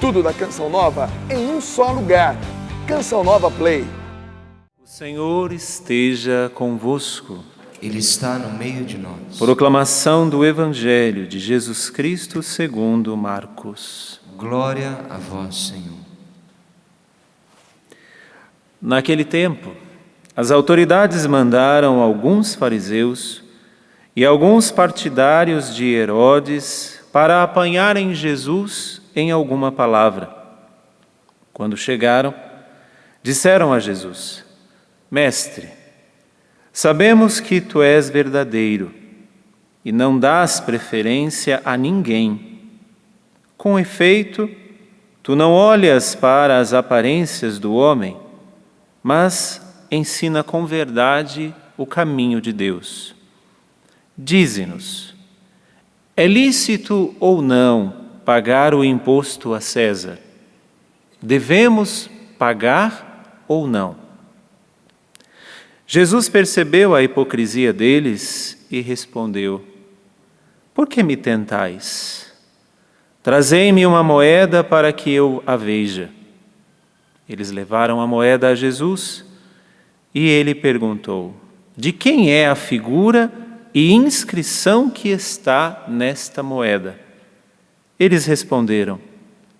Tudo da Canção Nova em um só lugar. Canção Nova Play. O Senhor esteja convosco. Ele está no meio de nós. Proclamação do Evangelho de Jesus Cristo segundo Marcos. Glória a vós, Senhor. Naquele tempo, as autoridades mandaram alguns fariseus e alguns partidários de Herodes para apanharem Jesus em alguma palavra. Quando chegaram, disseram a Jesus: Mestre, sabemos que tu és verdadeiro e não dás preferência a ninguém. Com efeito, tu não olhas para as aparências do homem, mas ensina com verdade o caminho de Deus. Dize-nos, é lícito ou não pagar o imposto a César? Devemos pagar ou não? Jesus percebeu a hipocrisia deles e respondeu: Por que me tentais? Trazei-me uma moeda para que eu a veja. Eles levaram a moeda a Jesus e ele perguntou: De quem é a figura e inscrição que está nesta moeda? Eles responderam: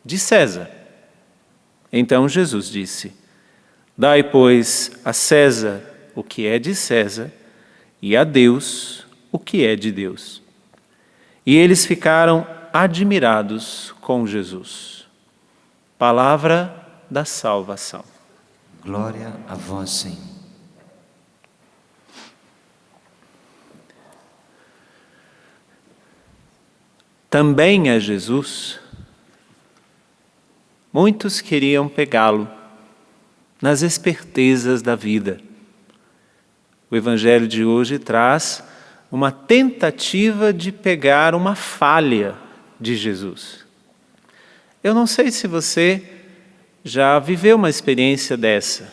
De César. Então Jesus disse: Dai, pois, a César o que é de César e a Deus o que é de Deus. E eles ficaram admirados com Jesus. Palavra da salvação. Glória a vós, Senhor. Também a Jesus, muitos queriam pegá-lo nas espertezas da vida. O Evangelho de hoje traz uma tentativa de pegar uma falha de Jesus. Eu não sei se você já viveu uma experiência dessa,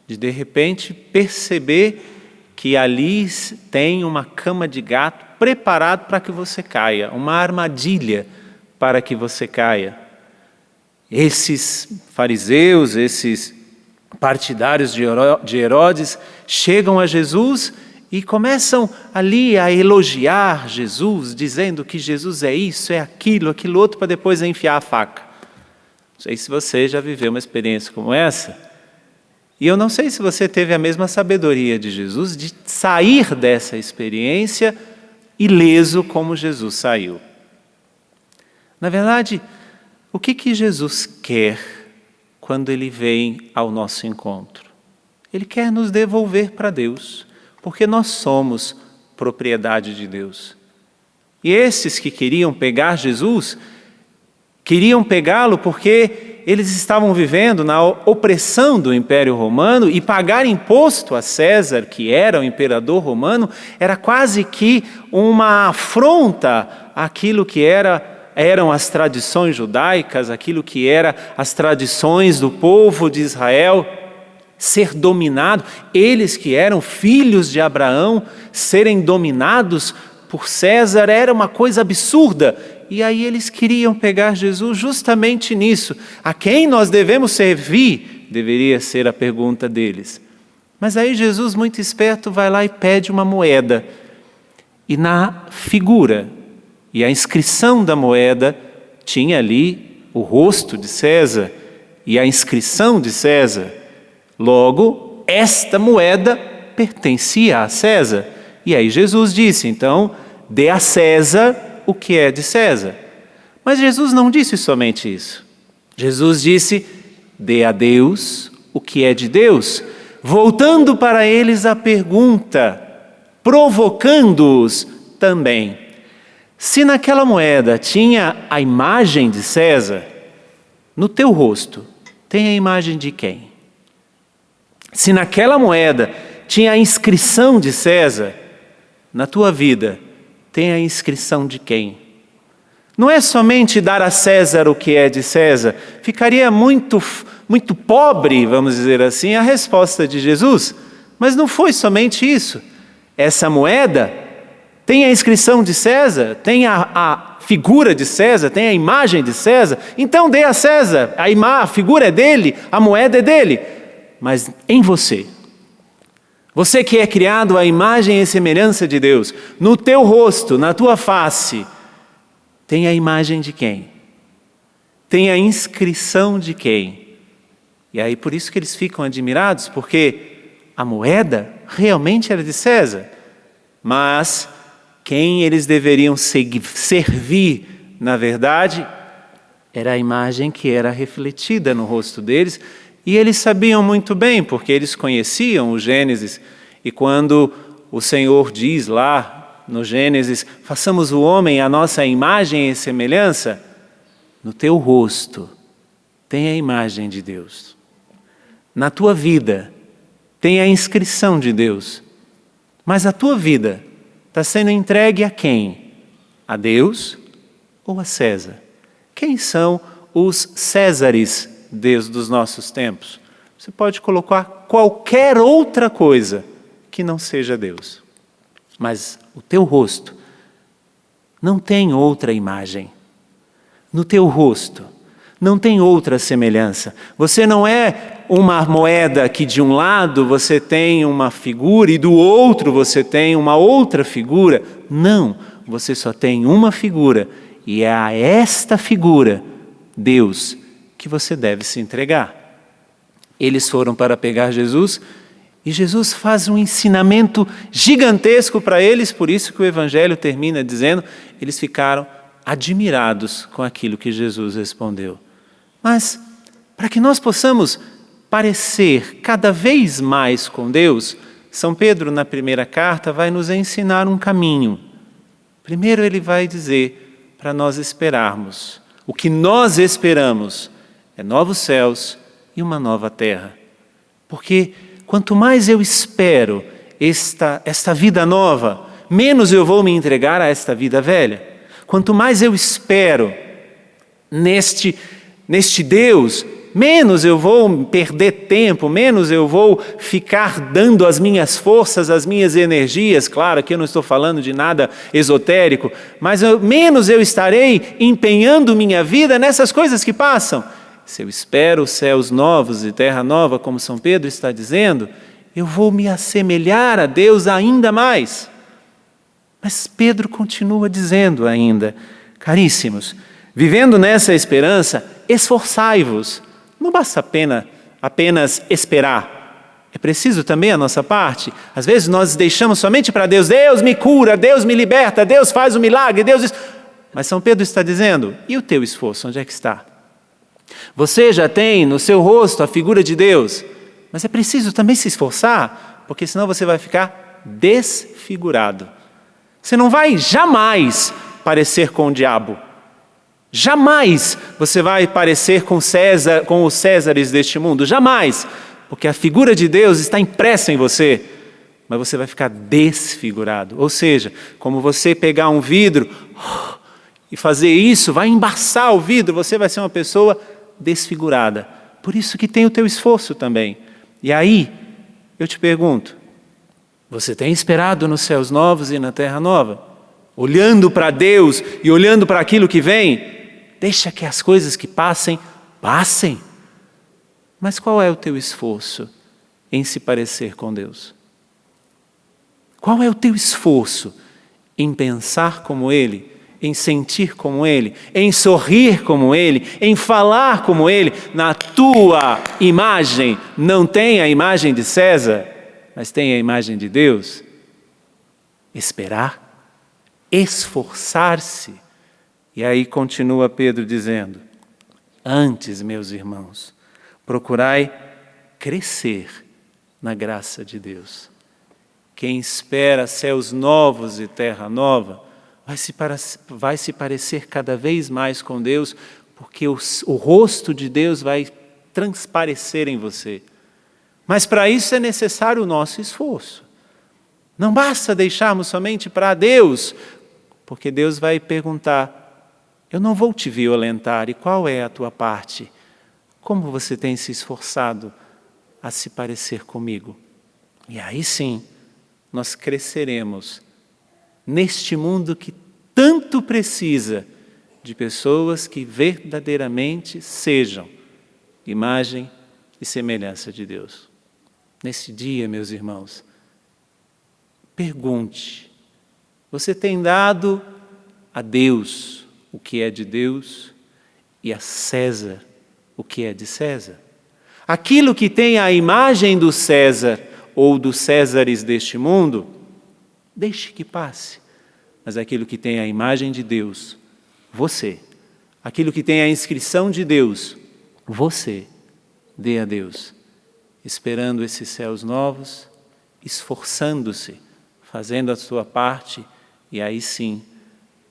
de repente perceber que ali tem uma cama de gato preparado para que você caia, uma armadilha para que você caia. Esses fariseus, esses partidários de Herodes chegam a Jesus e começam ali a elogiar Jesus, dizendo que Jesus é isso, é aquilo outro, para depois enfiar a faca. Não sei se você já viveu uma experiência como essa. E eu não sei se você teve a mesma sabedoria de Jesus de sair dessa experiência ileso como Jesus saiu. Na verdade, o que Jesus quer quando Ele vem ao nosso encontro? Ele quer nos devolver para Deus, porque nós somos propriedade de Deus. E esses que queriam pegar Jesus, queriam pegá-lo porque eles estavam vivendo na opressão do Império Romano e pagar imposto a César, que era o imperador romano, era quase que uma afronta àquilo que eram as tradições judaicas, aquilo que eram as tradições do povo de Israel, ser dominado, eles que eram filhos de Abraão, serem dominados por César era uma coisa absurda. E aí eles queriam pegar Jesus justamente nisso. A quem nós devemos servir? Deveria ser a pergunta deles. Mas aí Jesus, muito esperto, vai lá e pede uma moeda. E na figura e a inscrição da moeda tinha ali o rosto de César e a inscrição de César. Logo, esta moeda pertencia a César. E aí Jesus disse, então, dê a César o que é de César. Mas Jesus não disse somente isso. Jesus disse, dê a Deus o que é de Deus, voltando para eles a pergunta, provocando-os também. Se naquela moeda tinha a imagem de César, no teu rosto tem a imagem de quem? Se naquela moeda tinha a inscrição de César, na tua vida tem a inscrição de quem? Não é somente dar a César o que é de César. Ficaria muito pobre, vamos dizer assim, a resposta de Jesus. Mas não foi somente isso. Essa moeda tem a inscrição de César, tem a figura de César, tem a imagem de César, então dê a César, a figura é dele, a moeda é dele. Mas em você, você que é criado à imagem e semelhança de Deus, no teu rosto, na tua face, tem a imagem de quem? Tem a inscrição de quem? E aí por isso que eles ficam admirados, porque a moeda realmente era de César, mas quem eles deveriam servir, na verdade, era a imagem que era refletida no rosto deles, e eles sabiam muito bem, porque eles conheciam o Gênesis, e quando o Senhor diz lá no Gênesis, façamos o homem à nossa imagem e semelhança, no teu rosto tem a imagem de Deus. Na tua vida tem a inscrição de Deus. Mas a tua vida está sendo entregue a quem? A Deus ou a César? Quem são os Césares desde os nossos tempos? Você pode colocar qualquer outra coisa que não seja Deus. Mas o teu rosto não tem outra imagem. No teu rosto não tem outra semelhança. Você não é uma moeda que de um lado você tem uma figura e do outro você tem uma outra figura. Não, você só tem uma figura e é a esta figura, Deus, que você deve se entregar. Eles foram para pegar Jesus e Jesus faz um ensinamento gigantesco para eles, por isso que o Evangelho termina dizendo, eles ficaram admirados com aquilo que Jesus respondeu. Mas, para que nós possamos parecer cada vez mais com Deus, São Pedro, na primeira carta, vai nos ensinar um caminho. Primeiro ele vai dizer para nós esperarmos. O que nós esperamos é novos céus e uma nova terra. Porque quanto mais eu espero esta vida nova, menos eu vou me entregar a esta vida velha. Quanto mais eu espero neste Deus, menos eu vou perder tempo, menos eu vou ficar dando as minhas forças, as minhas energias. Claro que eu não estou falando de nada esotérico, mas menos eu estarei empenhando minha vida nessas coisas que passam. Se eu espero céus novos e terra nova, como São Pedro está dizendo, eu vou me assemelhar a Deus ainda mais. Mas Pedro continua dizendo ainda, caríssimos, vivendo nessa esperança, esforçai-vos. Não basta apenas esperar. É preciso também a nossa parte. Às vezes nós deixamos somente para Deus, Deus me cura, Deus me liberta, Deus faz o milagre, Deus... Mas São Pedro está dizendo, e o teu esforço, onde é que está? Você já tem no seu rosto a figura de Deus, mas é preciso também se esforçar, porque senão você vai ficar desfigurado. Você não vai jamais parecer com o diabo. Jamais você vai parecer com César, com os Césares deste mundo. Jamais. Porque a figura de Deus está impressa em você. Mas você vai ficar desfigurado. Ou seja, como você pegar um vidro e fazer isso, vai embaçar o vidro, você vai ser uma pessoa desfigurada. Por isso que tem o teu esforço também. E aí, eu te pergunto, você tem esperado nos céus novos e na terra nova? Olhando para Deus e olhando para aquilo que vem? Deixa que as coisas que passem, passem. Mas qual é o teu esforço em se parecer com Deus? Qual é o teu esforço em pensar como Ele, em sentir como Ele, em sorrir como Ele, em falar como Ele? Na tua imagem, não tem a imagem de César, mas tem a imagem de Deus. Esperar, esforçar-se. E aí continua Pedro dizendo, antes, meus irmãos, procurai crescer na graça de Deus. Quem espera céus novos e terra nova, vai se parecer cada vez mais com Deus, porque o rosto de Deus vai transparecer em você. Mas para isso é necessário o nosso esforço. Não basta deixarmos somente para Deus, porque Deus vai perguntar, eu não vou te violentar, e qual é a tua parte? Como você tem se esforçado a se parecer comigo? E aí sim, nós cresceremos neste mundo que tanto precisa de pessoas que verdadeiramente sejam imagem e semelhança de Deus. Nesse dia, meus irmãos, pergunte: você tem dado a Deus o que é de Deus e a César o que é de César? Aquilo que tem a imagem do César ou dos Césares deste mundo, deixe que passe. Mas aquilo que tem a imagem de Deus, você. Aquilo que tem a inscrição de Deus, você. Dê a Deus, esperando esses céus novos, esforçando-se, fazendo a sua parte e aí sim,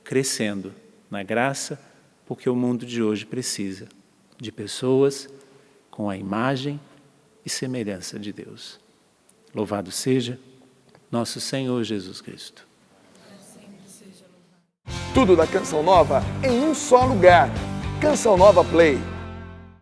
crescendo na graça, porque o mundo de hoje precisa de pessoas com a imagem e semelhança de Deus. Louvado seja nosso Senhor Jesus Cristo. Tudo da Canção Nova em um só lugar. Canção Nova Play.